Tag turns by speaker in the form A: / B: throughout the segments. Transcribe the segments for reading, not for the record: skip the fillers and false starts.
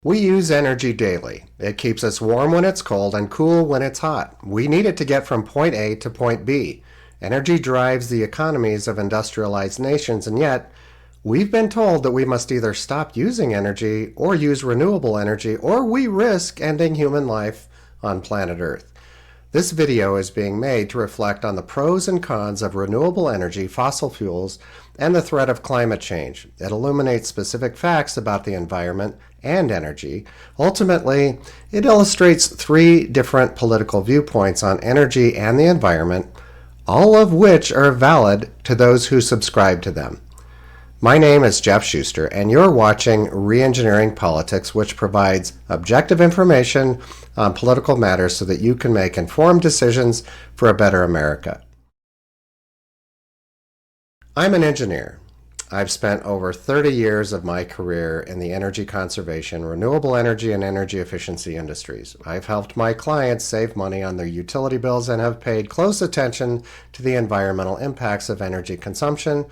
A: We use energy daily. It keeps us warm when it's cold and cool when it's hot. We need it to get from point A to point B. Energy drives the economies of industrialized nations, and yet we've been told that we must either stop using energy or use renewable energy, or we risk ending human life on planet Earth. This video is being made to reflect on the pros and cons of renewable energy, fossil fuels, and the threat of climate change. It illuminates specific facts about the environment and energy. Ultimately, it illustrates three different political viewpoints on energy and the environment, all of which are valid to those who subscribe to them. My name is Jeff Schuster, and you're watching Reengineering Politics, which provides objective information on political matters so that you can make informed decisions for a better America. I'm an engineer. I've spent over 30 years of my career in the energy conservation, renewable energy, and energy efficiency industries. I've helped my clients save money on their utility bills and have paid close attention to the environmental impacts of energy consumption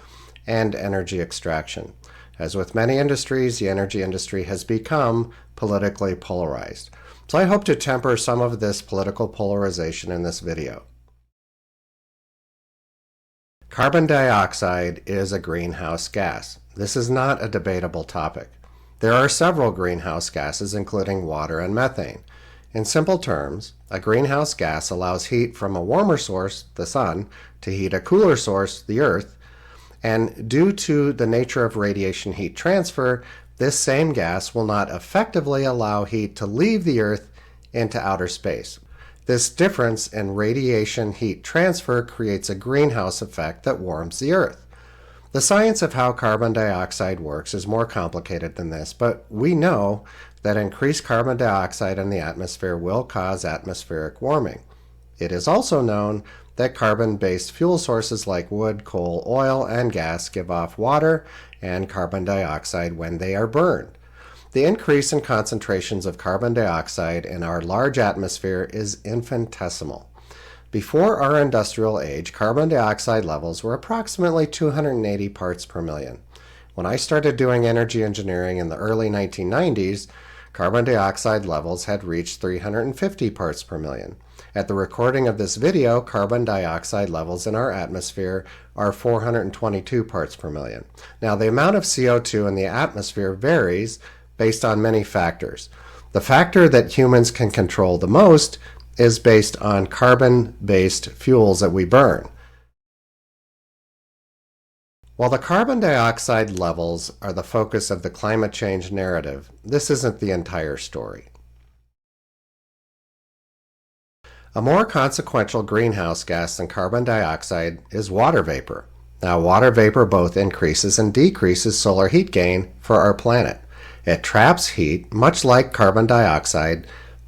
A: and energy extraction. As with many industries, the energy industry has become politically polarized. So I hope to temper some of this political polarization in this video. Carbon dioxide is a greenhouse gas. This is not a debatable topic. There are several greenhouse gases, including water and methane. In simple terms, a greenhouse gas allows heat from a warmer source, the sun, to heat a cooler source, the earth, and due to the nature of radiation heat transfer, this same gas will not effectively allow heat to leave the Earth into outer space. This difference in radiation heat transfer creates a greenhouse effect that warms the Earth. The science of how carbon dioxide works is more complicated than this, but we know that increased carbon dioxide in the atmosphere will cause atmospheric warming. It is also known that carbon-based fuel sources like wood, coal, oil, and gas give off water and carbon dioxide when they are burned. The increase in concentrations of carbon dioxide in our large atmosphere is infinitesimal. Before our industrial age, carbon dioxide levels were approximately 280 parts per million. When I started doing energy engineering in the early 1990s, carbon dioxide levels had reached 350 parts per million. At the recording of this video, carbon dioxide levels in our atmosphere are 422 parts per million. Now, the amount of CO2 in the atmosphere varies based on many factors. The factor that humans can control the most is based on carbon-based fuels that we burn. While the carbon dioxide levels are the focus of the climate change narrative, this isn't the entire story. A more consequential greenhouse gas than carbon dioxide is water vapor. Now, water vapor both increases and decreases solar heat gain for our planet. It traps heat, much like carbon dioxide,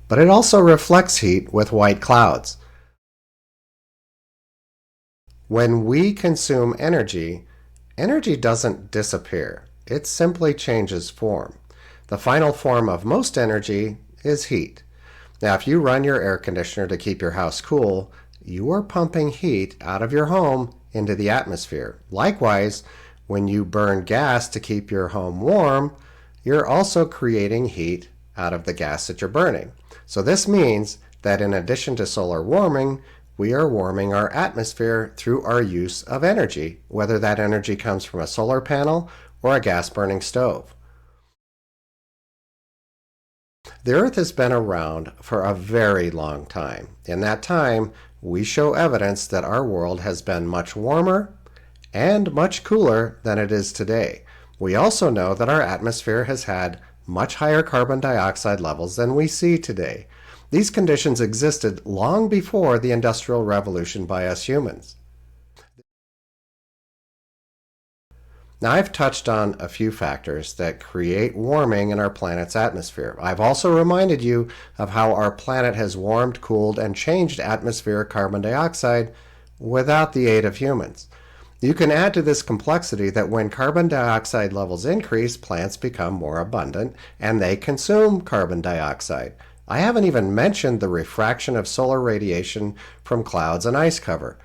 A: but it also reflects heat with white clouds. When we consume energy, energy doesn't disappear. It simply changes form. The final form of most energy is heat. Now, if you run your air conditioner to keep your house cool, you are pumping heat out of your home into the atmosphere. Likewise, when you burn gas to keep your home warm, you're also creating heat out of the gas that you're burning. So this means that in addition to solar warming, we are warming our atmosphere through our use of energy, whether that energy comes from a solar panel or a gas-burning stove. The Earth has been around for a very long time. In that time, we show evidence that our world has been much warmer and much cooler than it is today. We also know that our atmosphere has had much higher carbon dioxide levels than we see today. These conditions existed long before the Industrial Revolution by us humans. Now, I've touched on a few factors that create warming in our planet's atmosphere. I've also reminded you of how our planet has warmed, cooled, and changed atmospheric carbon dioxide without the aid of humans. You can add to this complexity that when carbon dioxide levels increase, plants become more abundant and they consume carbon dioxide. I haven't even mentioned the refraction of solar radiation from clouds and ice cover.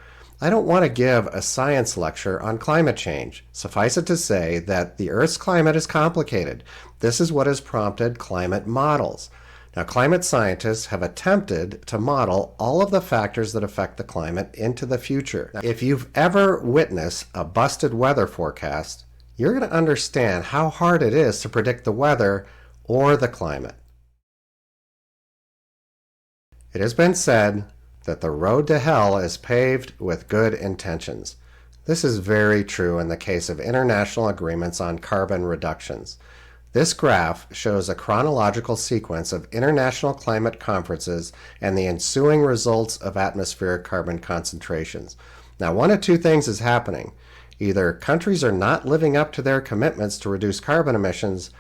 A: I don't want to give a science lecture on climate change. Suffice it to say that the Earth's climate is complicated. This is what has prompted climate models. Now, climate scientists have attempted to model all of the factors that affect the climate into the future. Now, if you've ever witnessed a busted weather forecast, you're going to understand how hard it is to predict the weather or the climate. It has been said that the road to hell is paved with good intentions. This is very true in the case of international agreements on carbon reductions. This graph shows a chronological sequence of international climate conferences and the ensuing results of atmospheric carbon concentrations. Now, one of two things is happening. Either countries are not living up to their commitments to reduce carbon emissions,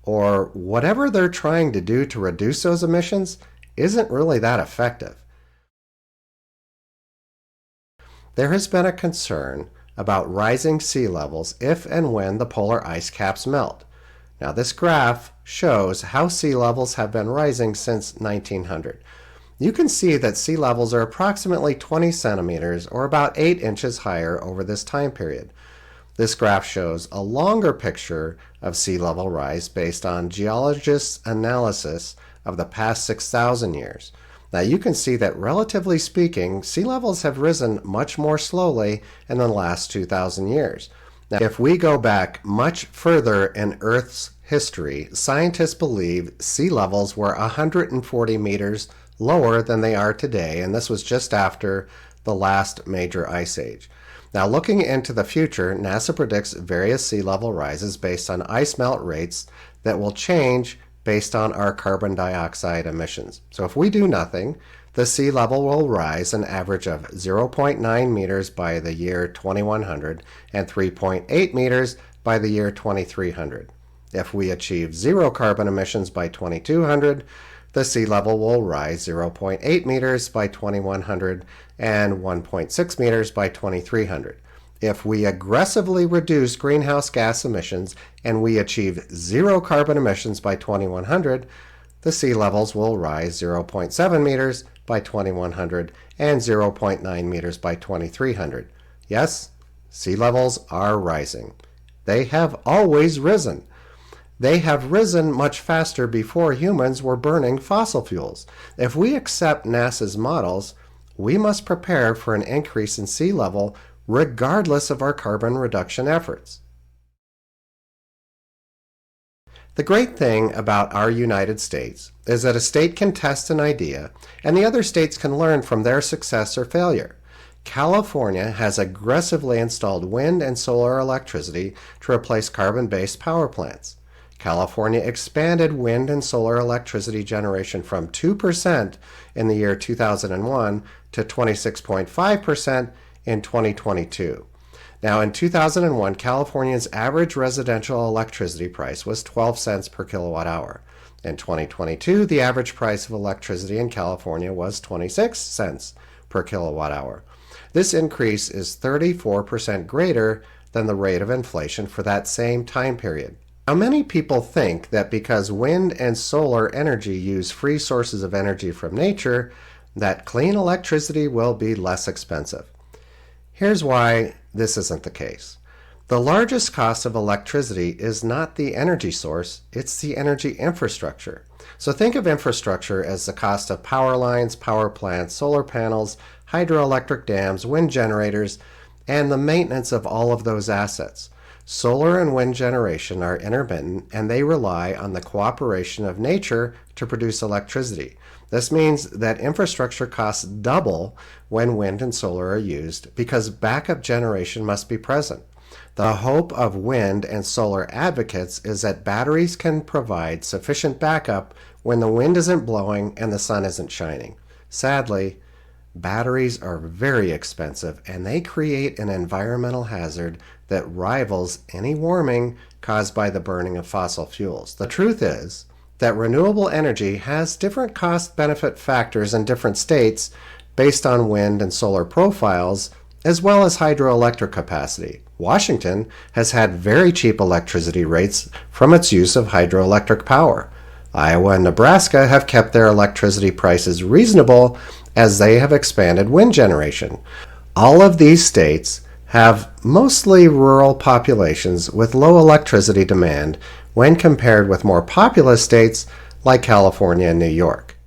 A: or whatever they're trying to do to reduce those emissions isn't really that effective. There has been a concern about rising sea levels if and when the polar ice caps melt. Now, this graph shows how sea levels have been rising since 1900. You can see that sea levels are approximately 20 centimeters or about 8 inches higher over this time period. This graph shows a longer picture of sea level rise based on geologists' analysis of the past 6,000 years. Now, you can see that relatively speaking, sea levels have risen much more slowly in the last 2,000 years. Now, if we go back much further in Earth's history, scientists believe sea levels were 140 meters lower than they are today, and this was just after the last major ice age. Now, looking into the future, NASA predicts various sea level rises based on ice melt rates that will change based on our carbon dioxide emissions. So if we do nothing, the sea level will rise an average of 0.9 meters by the year 2100 and 3.8 meters by the year 2300. If we achieve zero carbon emissions by 2200, the sea level will rise 0.8 meters by 2100 and 1.6 meters by 2300. If we aggressively reduce greenhouse gas emissions and we achieve zero carbon emissions by 2100, the sea levels will rise 0.7 meters by 2100 and 0.9 meters by 2300. Yes, sea levels are rising. They have always risen. They have risen much faster before humans were burning fossil fuels. If we accept NASA's models, we must prepare for an increase in sea level regardless of our carbon reduction efforts. The great thing about our United States is that a state can test an idea and the other states can learn from their success or failure. California has aggressively installed wind and solar electricity to replace carbon-based power plants. California expanded wind and solar electricity generation from 2% in the year 2001 to 26.5% in 2022. Now, in 2001, California's average residential electricity price was 12 cents per kilowatt hour. In 2022, the average price of electricity in California was 26 cents per kilowatt hour. This increase is 34% greater than the rate of inflation for that same time period. Now, many people think that because wind and solar energy use free sources of energy from nature, that clean electricity will be less expensive. Here's why this isn't the case. The largest cost of electricity is not the energy source, it's the energy infrastructure. So think of infrastructure as the cost of power lines, power plants, solar panels, hydroelectric dams, wind generators, and the maintenance of all of those assets. Solar and wind generation are intermittent and they rely on the cooperation of nature to produce electricity. This means that infrastructure costs double when wind and solar are used because backup generation must be present. The hope of wind and solar advocates is that batteries can provide sufficient backup when the wind isn't blowing and the sun isn't shining. Sadly, batteries are very expensive and they create an environmental hazard that rivals any warming caused by the burning of fossil fuels. The truth is that renewable energy has different cost-benefit factors in different states based on wind and solar profiles, as well as hydroelectric capacity. Washington has had very cheap electricity rates from its use of hydroelectric power. Iowa and Nebraska have kept their electricity prices reasonable as they have expanded wind generation. All of these states have mostly rural populations with low electricity demand when compared with more populous states like California and New York.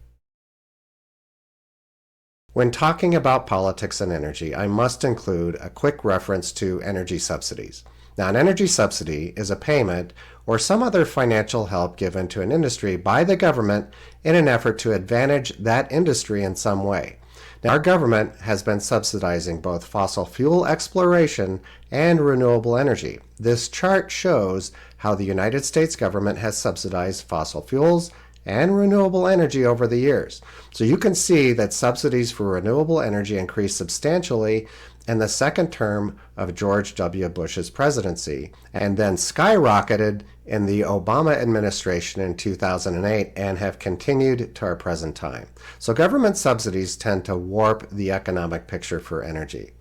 A: When talking about politics and energy, I must include a quick reference to energy subsidies. Now, an energy subsidy is a payment or some other financial help given to an industry by the government in an effort to advantage that industry in some way. Now, our government has been subsidizing both fossil fuel exploration and renewable energy. This chart shows how the United States government has subsidized fossil fuels and renewable energy over the years. So you can see that subsidies for renewable energy increased substantially in the second term of George W. Bush's presidency and then skyrocketed in the Obama administration in 2008 and have continued to our present time. So government subsidies tend to warp the economic picture for energy.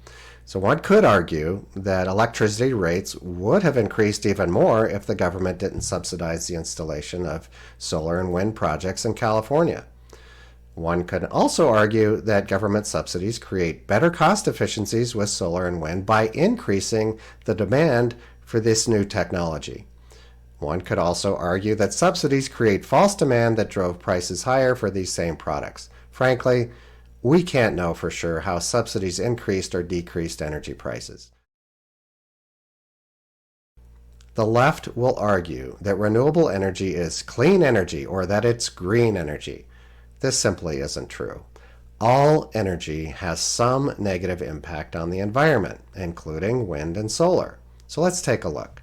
A: So one could argue that electricity rates would have increased even more if the government didn't subsidize the installation of solar and wind projects in California. One could also argue that government subsidies create better cost efficiencies with solar and wind by increasing the demand for this new technology. One could also argue that subsidies create false demand that drove prices higher for these same products. Frankly, we can't know for sure how subsidies increased or decreased energy prices. The left will argue that renewable energy is clean energy or that it's green energy. This simply isn't true. All energy has some negative impact on the environment, including wind and solar. So let's take a look.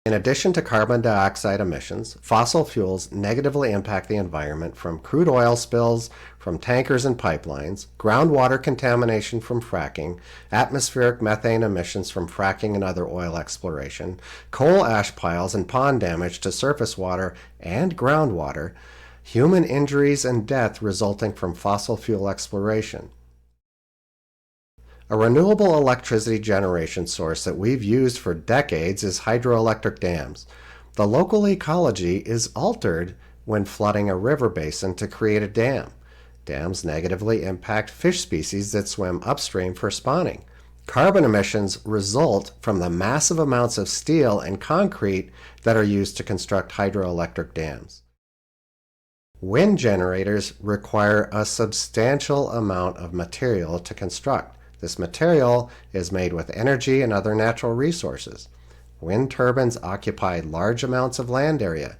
A: In addition to carbon dioxide emissions, fossil fuels negatively impact the environment from crude oil spills from tankers and pipelines, groundwater contamination from fracking, atmospheric methane emissions from fracking and other oil exploration, coal ash piles and pond damage to surface water and groundwater, human injuries and death resulting from fossil fuel exploration. A renewable electricity generation source that we've used for decades is hydroelectric dams. The local ecology is altered when flooding a river basin to create a dam. Dams negatively impact fish species that swim upstream for spawning. Carbon emissions result from the massive amounts of steel and concrete that are used to construct hydroelectric dams. Wind generators require a substantial amount of material to construct. This material is made with energy and other natural resources. Wind turbines occupy large amounts of land area.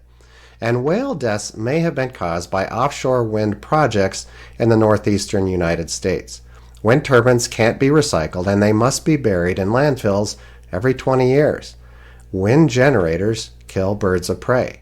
A: And whale deaths may have been caused by offshore wind projects in the northeastern United States. Wind turbines can't be recycled and they must be buried in landfills every 20 years. Wind generators kill birds of prey.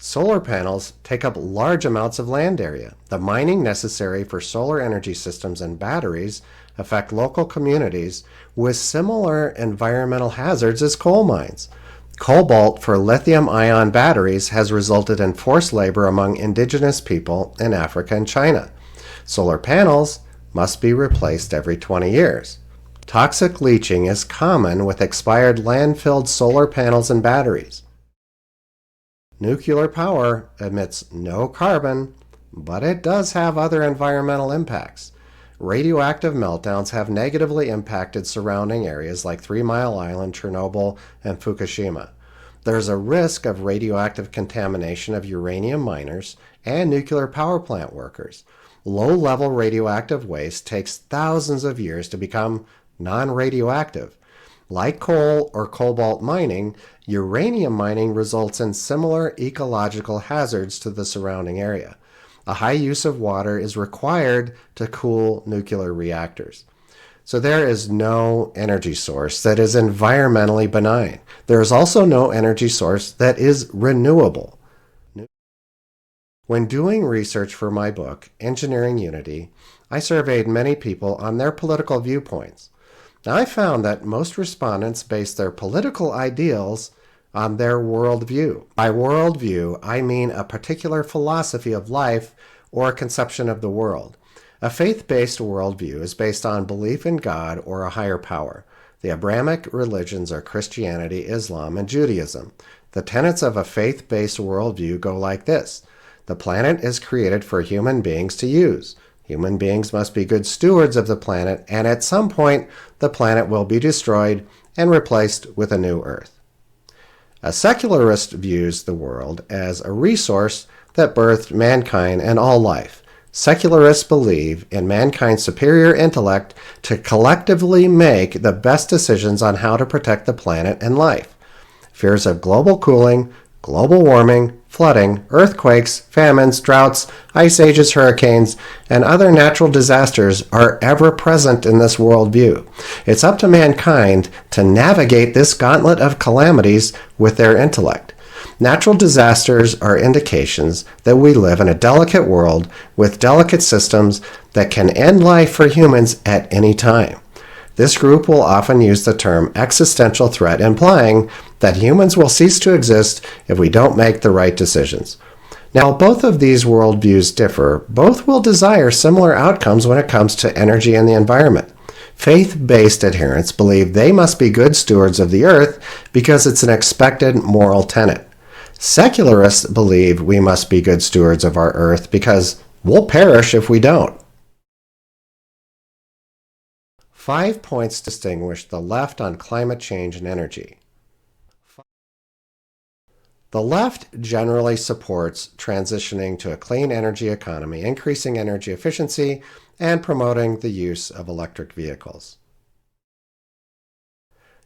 A: Solar panels take up large amounts of land area. The mining necessary for solar energy systems and batteries affect local communities with similar environmental hazards as coal mines. Cobalt for lithium-ion batteries has resulted in forced labor among indigenous people in Africa and China. Solar panels must be replaced every 20 years. Toxic leaching is common with expired landfilled solar panels and batteries. Nuclear power emits no carbon, but it does have other environmental impacts. Radioactive meltdowns have negatively impacted surrounding areas like 3 Mile Island, Chernobyl, and Fukushima. There's a risk of radioactive contamination of uranium miners and nuclear power plant workers. Low-level radioactive waste takes thousands of years to become non-radioactive. Like coal or cobalt mining, uranium mining results in similar ecological hazards to the surrounding area. A high use of water is required to cool nuclear reactors. So there is no energy source that is environmentally benign. There is also no energy source that is renewable. When doing research for my book, Engineering Unity, I surveyed many people on their political viewpoints. Now, I found that most respondents base their political ideals on their worldview. By worldview, I mean a particular philosophy of life or a conception of the world. A faith-based worldview is based on belief in God or a higher power. The Abrahamic religions are Christianity, Islam, and Judaism. The tenets of a faith-based worldview go like this. The planet is created for human beings to use. Human beings must be good stewards of the planet, and at some point, the planet will be destroyed and replaced with a new Earth. A secularist views the world as a resource that birthed mankind and all life. Secularists believe in mankind's superior intellect to collectively make the best decisions on how to protect the planet and life. Fears of global cooling, global warming, flooding, earthquakes, famines, droughts, ice ages, hurricanes, and other natural disasters are ever present in this worldview. It's up to mankind to navigate this gauntlet of calamities with their intellect. Natural disasters are indications that we live in a delicate world with delicate systems that can end life for humans at any time. This group will often use the term existential threat, implying that humans will cease to exist if we don't make the right decisions. Now, both of these worldviews differ. Both will desire similar outcomes when it comes to energy and the environment. Faith-based adherents believe they must be good stewards of the earth because it's an expected moral tenet. Secularists believe we must be good stewards of our earth because we'll perish if we don't. 5 points distinguish the left on climate change and energy. The left generally supports transitioning to a clean energy economy, increasing energy efficiency, and promoting the use of electric vehicles.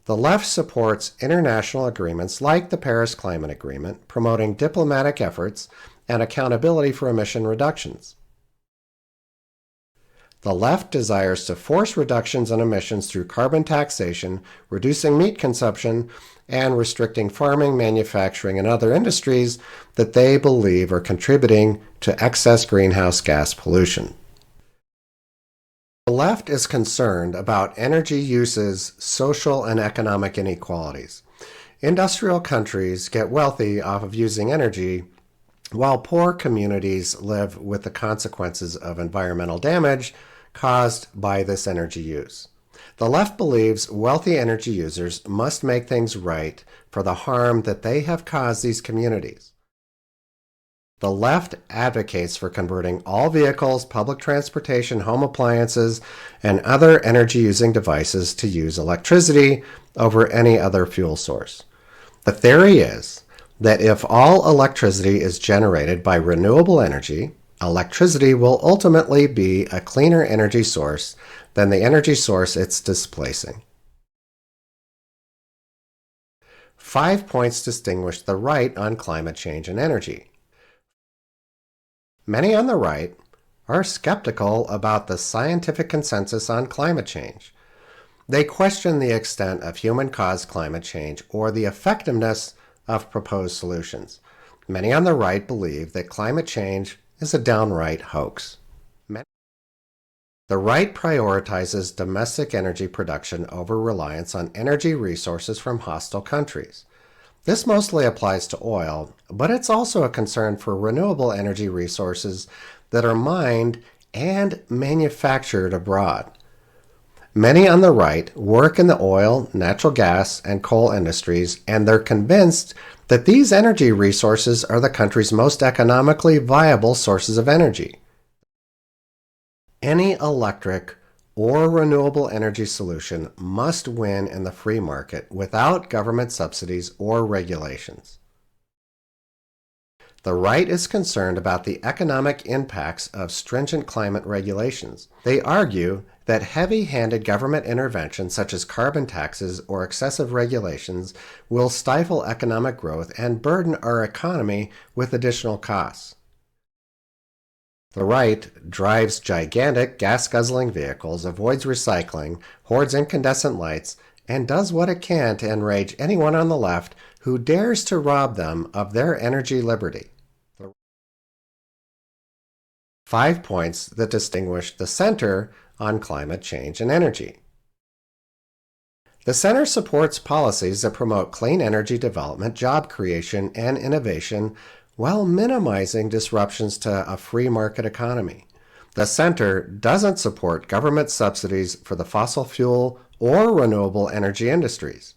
A: The left supports international agreements like the Paris Climate Agreement, promoting diplomatic efforts and accountability for emission reductions. The left desires to force reductions in emissions through carbon taxation, reducing meat consumption, and restricting farming, manufacturing, and other industries that they believe are contributing to excess greenhouse gas pollution. The left is concerned about energy use's social and economic inequalities. Industrial countries get wealthy off of using energy, while poor communities live with the consequences of environmental damage caused by this energy use. The left believes wealthy energy users must make things right for the harm that they have caused these communities. The left advocates for converting all vehicles, public transportation, home appliances, and other energy-using devices to use electricity over any other fuel source. The theory is that if all electricity is generated by renewable energy, electricity will ultimately be a cleaner energy source than the energy source it's displacing. 5 points distinguish the right on climate change and energy. Many on the right are skeptical about the scientific consensus on climate change. They question the extent of human-caused climate change or the effectiveness of proposed solutions. Many on the right believe that climate change is a downright hoax. The right prioritizes domestic energy production over reliance on energy resources from hostile countries. This mostly applies to oil, but it's also a concern for renewable energy resources that are mined and manufactured abroad. Many on the right work in the oil, natural gas, and coal industries, and they're convinced that these energy resources are the country's most economically viable sources of energy. Any electric or renewable energy solution must win in the free market without government subsidies or regulations. The right is concerned about the economic impacts of stringent climate regulations. They argue that heavy-handed government intervention such as carbon taxes or excessive regulations will stifle economic growth and burden our economy with additional costs. The right drives gigantic gas-guzzling vehicles, avoids recycling, hoards incandescent lights, and does what it can to enrage anyone on the left who dares to rob them of their energy liberty. 5 points that distinguish the center on climate change and energy. The center supports policies that promote clean energy development, job creation, and innovation while minimizing disruptions to a free market economy. The center doesn't support government subsidies for the fossil fuel or renewable energy industries.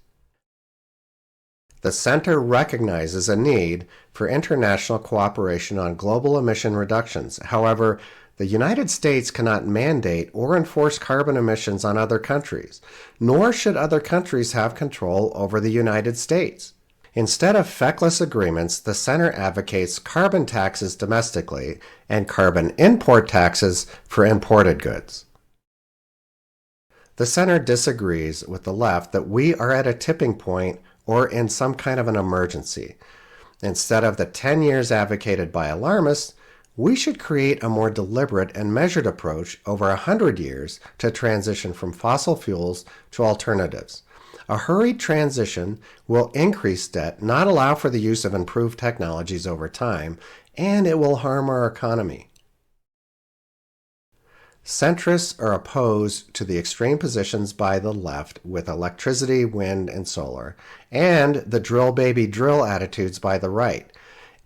A: The center recognizes a need for international cooperation on global emission reductions. However, The United States cannot mandate or enforce carbon emissions on other countries, nor should other countries have control over the United States. Instead of feckless agreements, the Center advocates carbon taxes domestically and carbon import taxes for imported goods. The Center disagrees with the left that we are at a tipping point or in some kind of an emergency. Instead of the 10 years advocated by alarmists, we should create a more deliberate and measured approach over 100 years to transition from fossil fuels to alternatives. A hurried transition will increase debt, not allow for the use of improved technologies over time, and it will harm our economy. Centrists are opposed to the extreme positions by the left with electricity, wind, and solar, and the drill baby drill attitudes by the right.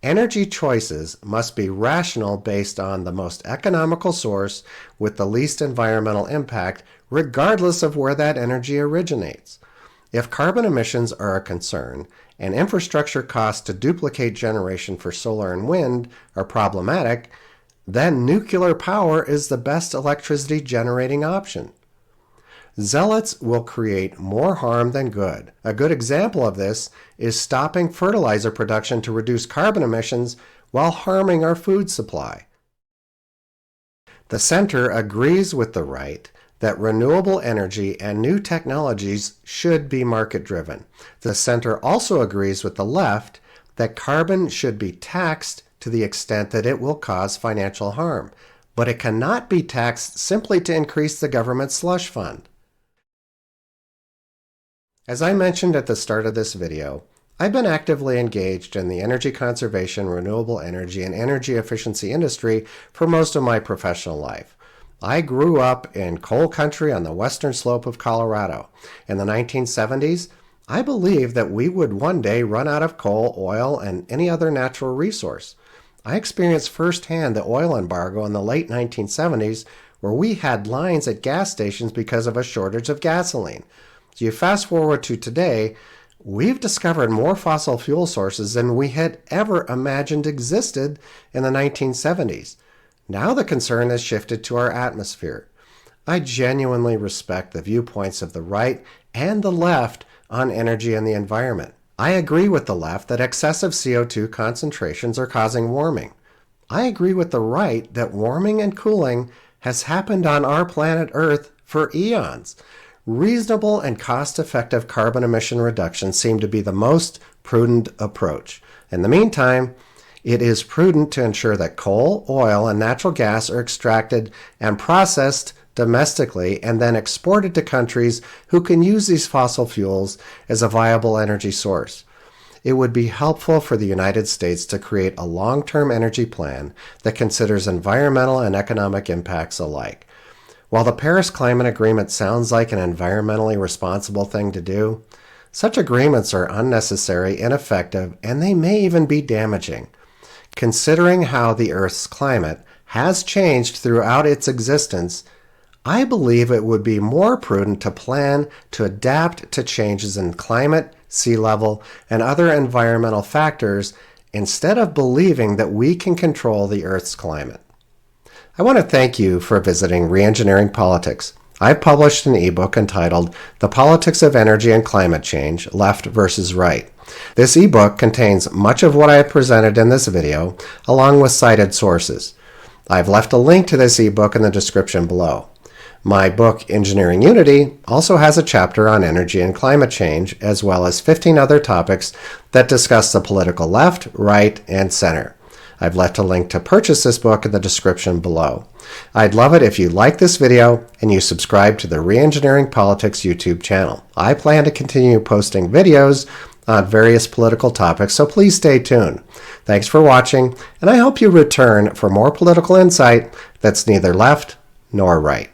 A: Energy choices must be rational based on the most economical source with the least environmental impact, regardless of where that energy originates. If carbon emissions are a concern and infrastructure costs to duplicate generation for solar and wind are problematic, then nuclear power is the best electricity generating option. Zealots will create more harm than good. A good example of this is stopping fertilizer production to reduce carbon emissions while harming our food supply. The Center agrees with the right that renewable energy and new technologies should be market-driven. The Center also agrees with the left that carbon should be taxed to the extent that it will cause financial harm, but it cannot be taxed simply to increase the government slush fund. As I mentioned at the start of this video, I've been actively engaged in the energy conservation, renewable energy, and energy efficiency industry for most of my professional life. I grew up in coal country on the western slope of Colorado. In the 1970s, I believed that we would one day run out of coal, oil, and any other natural resource. I experienced firsthand the oil embargo in the late 1970s, where we had lines at gas stations because of a shortage of gasoline. So you fast forward to today, we've discovered more fossil fuel sources than we had ever imagined existed in the 1970s. Now the concern has shifted to our atmosphere. I genuinely respect the viewpoints of the right and the left on energy and the environment. I agree with the left that excessive CO2 concentrations are causing warming. I agree with the right that warming and cooling has happened on our planet Earth for eons. Reasonable and cost-effective carbon emission reduction seem to be the most prudent approach. In the meantime, it is prudent to ensure that coal, oil, and natural gas are extracted and processed domestically and then exported to countries who can use these fossil fuels as a viable energy source. It would be helpful for the United States to create a long-term energy plan that considers environmental and economic impacts alike. While the Paris Climate Agreement sounds like an environmentally responsible thing to do, such agreements are unnecessary, ineffective, and they may even be damaging. Considering how the Earth's climate has changed throughout its existence, I believe it would be more prudent to plan to adapt to changes in climate, sea level, and other environmental factors instead of believing that we can control the Earth's climate. I want to thank you for visiting Reengineering Politics. I've published an ebook entitled The Politics of Energy and Climate Change, Left versus Right. This ebook contains much of what I have presented in this video, along with cited sources. I've left a link to this ebook in the description below. My book, Engineering Unity, also has a chapter on energy and climate change, as well as 15 other topics that discuss the political left, right, and center. I've left a link to purchase this book in the description below. I'd love it if you like this video and you subscribe to the Reengineering Politics YouTube channel. I plan to continue posting videos on various political topics, so please stay tuned. Thanks for watching, and I hope you return for more political insight that's neither left nor right.